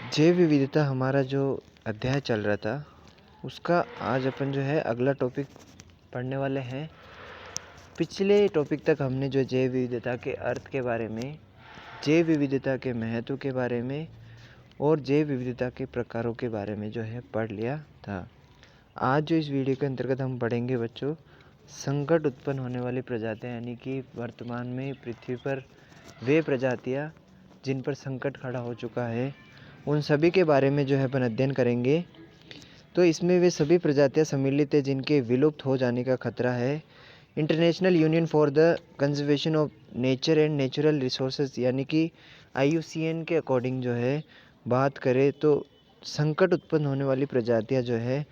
जैव विविधता हमारा जो अध्याय चल रहा था उसका आज अपन जो है अगला टॉपिक पढ़ने वाले हैं। पिछले टॉपिक तक हमने जो जैव विविधता के अर्थ के बारे में, जैव विविधता के महत्व के बारे में और जैव विविधता के प्रकारों के बारे में जो है पढ़ लिया था। आज जो इस वीडियो के अंतर्गत हम पढ़ेंगे बच्चों, संकट उत्पन्न होने वाली प्रजातियाँ, यानी कि वर्तमान में पृथ्वी पर वे प्रजातियाँ जिन पर संकट खड़ा हो चुका है उन सभी के बारे में जो है अपन अध्ययन करेंगे। तो इसमें वे सभी प्रजातियां सम्मिलित है जिनके विलुप्त हो जाने का खतरा है। International union for the conservation of nature and natural resources यानी कि IUCN के अकॉर्डिंग जो है बात करें तो संकट उत्पन्न होने वाली प्रजातियां जो है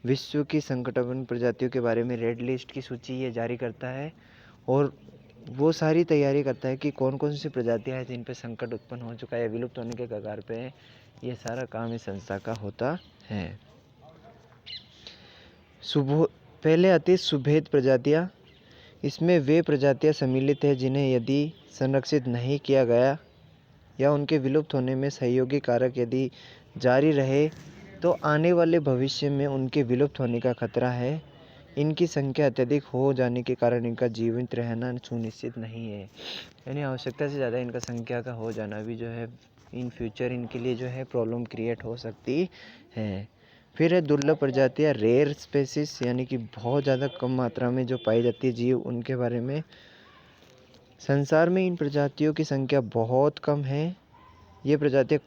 विश्व की संकटापन्न प्रजातियों के बारे में रेड लिस्ट की सूची ये जारी करता है और वो सारी तैयारी करता है कि कौन कौन सी प्रजातियां हैं जिन पे संकट उत्पन्न हो चुका है, विलुप्त होने के कगार पे है। ये सारा काम इस संस्था का होता है। पहले आती है सुभेद प्रजातियां। इसमें वे प्रजातियां सम्मिलित है जिन्हें यदि संरक्षित नहीं किया गया या उनके विलुप्त होने में सहयोगी कारक यदि जारी रहे तो आने वाले भविष्य में उनके विलुप्त होने का खतरा है। इनकी संख्या अत्यधिक हो जाने के कारण इनका जीवित रहना सुनिश्चित नहीं है, यानी आवश्यकता से ज़्यादा इनका संख्या का हो जाना भी जो है इन फ्यूचर इनके लिए जो है प्रॉब्लम क्रिएट हो सकती है। फिर है दुर्लभ प्रजातियाँ, रेयर स्पेसिस, यानी कि बहुत ज़्यादा कम मात्रा में जो पाई जाती है जीव, उनके बारे में। संसार में इन प्रजातियों की संख्या बहुत कम है। ये प्रजातियाँ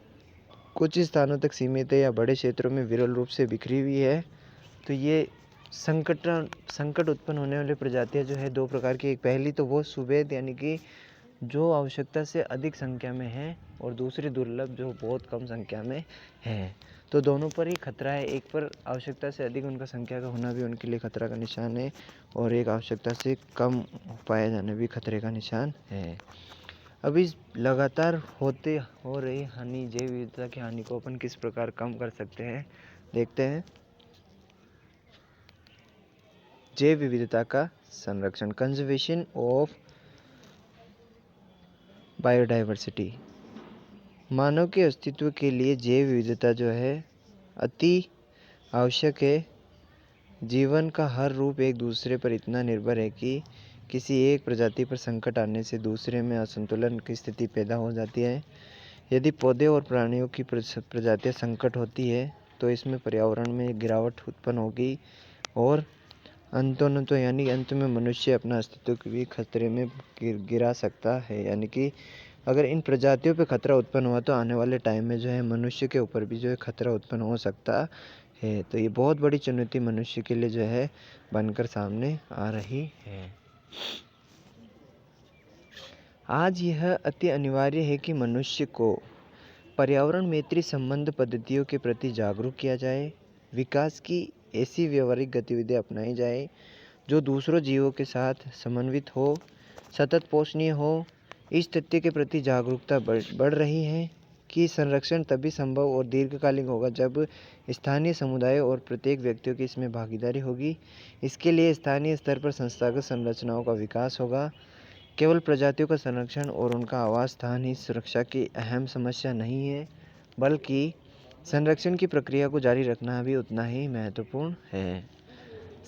कुछ स्थानों तक सीमित है या बड़े क्षेत्रों में विरल रूप से बिखरी हुई है। तो ये संकट उत्पन्न होने वाली प्रजातियाँ जो है दो प्रकार की, एक पहली तो वो सुभेद यानी कि जो आवश्यकता से अधिक संख्या में है और दूसरी दुर्लभ जो बहुत कम संख्या में है। तो दोनों पर ही खतरा है, एक पर आवश्यकता से अधिक उनका संख्या का होना भी उनके लिए खतरा का निशान है और एक आवश्यकता से कम पाया जाना भी खतरे का निशान है। अभी लगातार हो रही हानि, जैव विविधता की हानि को अपन किस प्रकार कम कर सकते हैं देखते हैं। जैव विविधता का संरक्षण, कंजर्वेशन ऑफ बायोडाइवर्सिटी। मानव के अस्तित्व के लिए जैव विविधता जो है अति आवश्यक है। जीवन का हर रूप एक दूसरे पर इतना निर्भर है कि किसी एक प्रजाति पर संकट आने से दूसरे में असंतुलन की स्थिति पैदा हो जाती है। यदि पौधे और प्राणियों की प्रजातियां संकट होती है तो इसमें पर्यावरण में गिरावट उत्पन्न होगी और अंतों यानी अंत में मनुष्य अपना अस्तित्व भी खतरे में गिरा सकता है। यानी कि अगर इन प्रजातियों पे खतरा उत्पन्न हुआ तो आने वाले टाइम में जो है मनुष्य के ऊपर भी जो है खतरा उत्पन्न हो सकता है। तो ये बहुत बड़ी चुनौती मनुष्य के लिए जो है बनकर सामने आ रही है। आज यह अति अनिवार्य है कि मनुष्य को पर्यावरण मैत्री संबंध पद्धतियों के प्रति जागरूक किया जाए। विकास की ऐसी व्यवहारिक गतिविधियाँ अपनाई जाए जो दूसरों जीवों के साथ समन्वित हो, सतत पोषणीय हो। इस तथ्य के प्रति जागरूकता बढ़ रही है कि संरक्षण तभी संभव और दीर्घकालिक होगा जब स्थानीय समुदाय और प्रत्येक व्यक्तियों की इसमें भागीदारी होगी। इसके लिए स्थानीय स्तर पर संस्थागत संरचनाओं का विकास होगा। केवल प्रजातियों का संरक्षण और उनका आवास स्थान ही सुरक्षा की अहम समस्या नहीं है, बल्कि संरक्षण की प्रक्रिया को जारी रखना भी उतना ही महत्वपूर्ण है।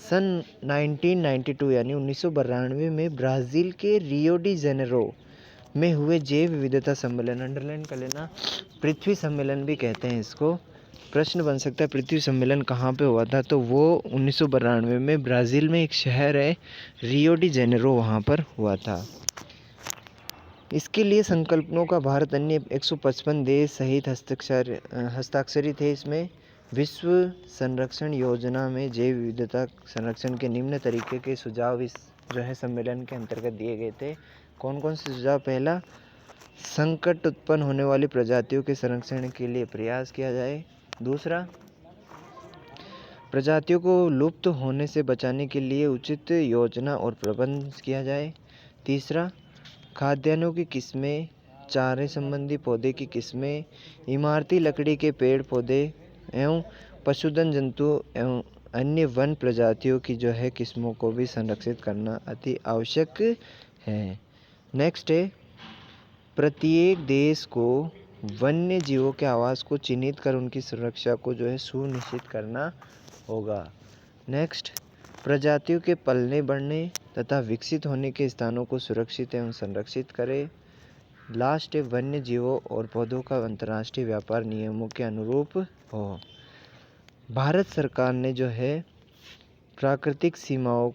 सन 1992 यानी 1992 में ब्राज़ील के रियो डी जेनेरो में हुए जैव विविधता सम्मेलन, अंडरलाइन कर लेना, पृथ्वी सम्मेलन भी कहते हैं इसको। प्रश्न बन सकता है पृथ्वी सम्मेलन कहाँ पे हुआ था, तो वो 1992 में ब्राज़ील में एक शहर है रियो डी जेनेरो, वहाँ पर हुआ था। इसके लिए संकल्पनों का भारत अन्य 155 देश सहित हस्ताक्षरित है। इसमें विश्व संरक्षण योजना में जैव विविधता संरक्षण के निम्न तरीके के सुझाव इस जो है सम्मेलन के अंतर्गत दिए गए थे। कौन कौन से सुझाव? पहला, संकट उत्पन्न होने वाली प्रजातियों के संरक्षण के लिए प्रयास किया जाए। दूसरा, प्रजातियों को लुप्त होने से बचाने के लिए उचित योजना और प्रबंध किया जाए। तीसरा, खाद्यान्नों की किस्में, चारे संबंधी पौधे की किस्में, इमारती लकड़ी के पेड़ पौधे एवं पशुधन जंतु एवं अन्य वन प्रजातियों की जो है किस्मों को भी संरक्षित करना अति आवश्यक है। नेक्स्ट है, प्रत्येक देश को वन्य जीवों के आवास को चिन्हित कर उनकी सुरक्षा को जो है सुनिश्चित करना होगा। नेक्स्ट, प्रजातियों के पलने बढ़ने तथा विकसित होने के स्थानों को सुरक्षित एवं संरक्षित करें। लास्ट है, वन्य जीवों और पौधों का अंतर्राष्ट्रीय व्यापार नियमों के अनुरूप हो। भारत सरकार ने जो है प्राकृतिक सीमाओं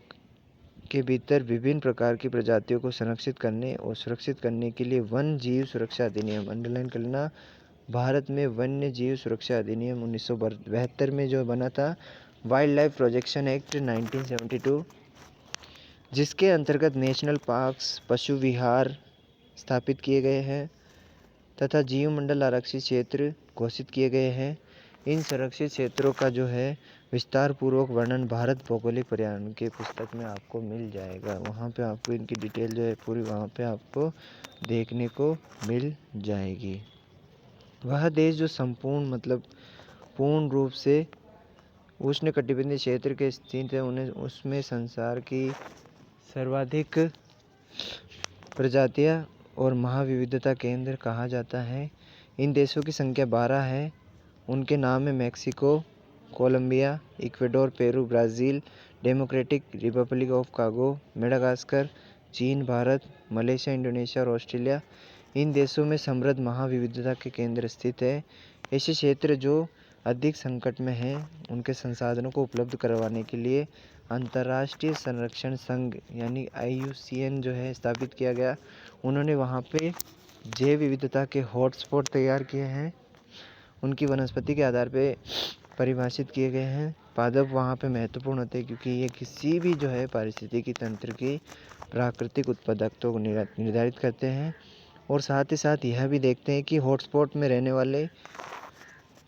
के भीतर विभिन्न प्रकार की प्रजातियों को संरक्षित करने और सुरक्षित करने के लिए वन्य जीव सुरक्षा अधिनियम, अंडरलाइन करना, भारत में वन्य जीव सुरक्षा अधिनियम 1972 में जो बना था, वाइल्ड लाइफ प्रोटेक्शन एक्ट 1972, जिसके अंतर्गत नेशनल पार्क्स, पशु विहार स्थापित किए गए हैं तथा जीवमंडल आरक्षित क्षेत्र घोषित किए गए हैं। इन संरक्षित क्षेत्रों का जो है विस्तार पूर्वक वर्णन भारत भौगोलिक पर्यावरण के पुस्तक में आपको मिल जाएगा। वहाँ पे आपको इनकी डिटेल जो है पूरी वहाँ पे आपको देखने को मिल जाएगी। वह देश जो संपूर्ण मतलब पूर्ण रूप से उष्णकटिबंधीय क्षेत्र के स्थित है, उन्हें उसमें संसार की सर्वाधिक प्रजातियां और महाविविधता केंद्र कहा जाता है। इन देशों की संख्या 12 है। उनके नाम है Mexico, Colombia, Ecuador, Peru, Brazil, Democratic Republic of Congo, Madagascar, चीन, भारत, मलेशिया, इंडोनेशिया और ऑस्ट्रेलिया। इन देशों में समृद्ध महाविविधता के केंद्र स्थित है। ऐसे क्षेत्र जो अधिक संकट में हैं, उनके संसाधनों को उपलब्ध करवाने के लिए अंतर्राष्ट्रीय संरक्षण संघ यानी IUCN जो है स्थापित किया गया। उन्होंने वहाँ पे जैव विविधता के हॉटस्पॉट तैयार किए हैं। उनकी वनस्पति के आधार पे परिभाषित किए गए हैं। पादप वहाँ पे महत्वपूर्ण होते हैं क्योंकि ये किसी भी जो है पारिस्थितिकी तंत्र की प्राकृतिक उत्पादकता को निर्धारित करते हैं और साथ ही साथ यह भी देखते हैं कि हॉटस्पॉट में रहने वाले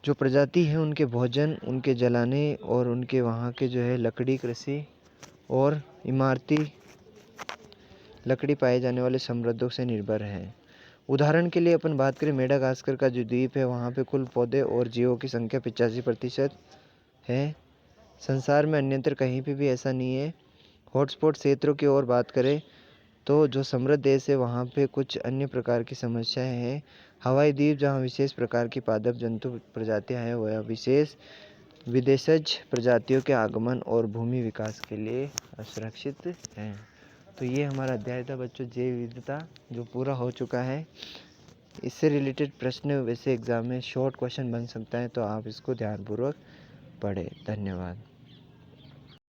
जो प्रजाति हैं उनके भोजन, उनके जलाने और उनके वहाँ के जो है लकड़ी कृषि और इमारती लकड़ी पाए जाने वाले समृद्धों से निर्भर है। उदाहरण के लिए अपन बात करें, मेडागास्कर का जो द्वीप है वहाँ पे कुल पौधे और जीवों की संख्या 85% है। संसार में अन्यत्र कहीं पे भी ऐसा नहीं है। हॉटस्पॉट क्षेत्रों की ओर बात करें तो जो समृद्ध देश है वहाँ पे कुछ अन्य प्रकार की समस्याएं हैं। हवाई द्वीप जहाँ विशेष प्रकार की पादप जंतु प्रजातियां हैं, वह विशेष विदेशज प्रजातियों के आगमन और भूमि विकास के लिए असुरक्षित हैं। तो ये हमारा अध्याय था बच्चों, जैव विविधता, जो पूरा हो चुका है। इससे रिलेटेड प्रश्न वैसे एग्ज़ाम में शॉर्ट क्वेश्चन बन सकता है, तो आप इसको ध्यानपूर्वक पढ़ें। धन्यवाद।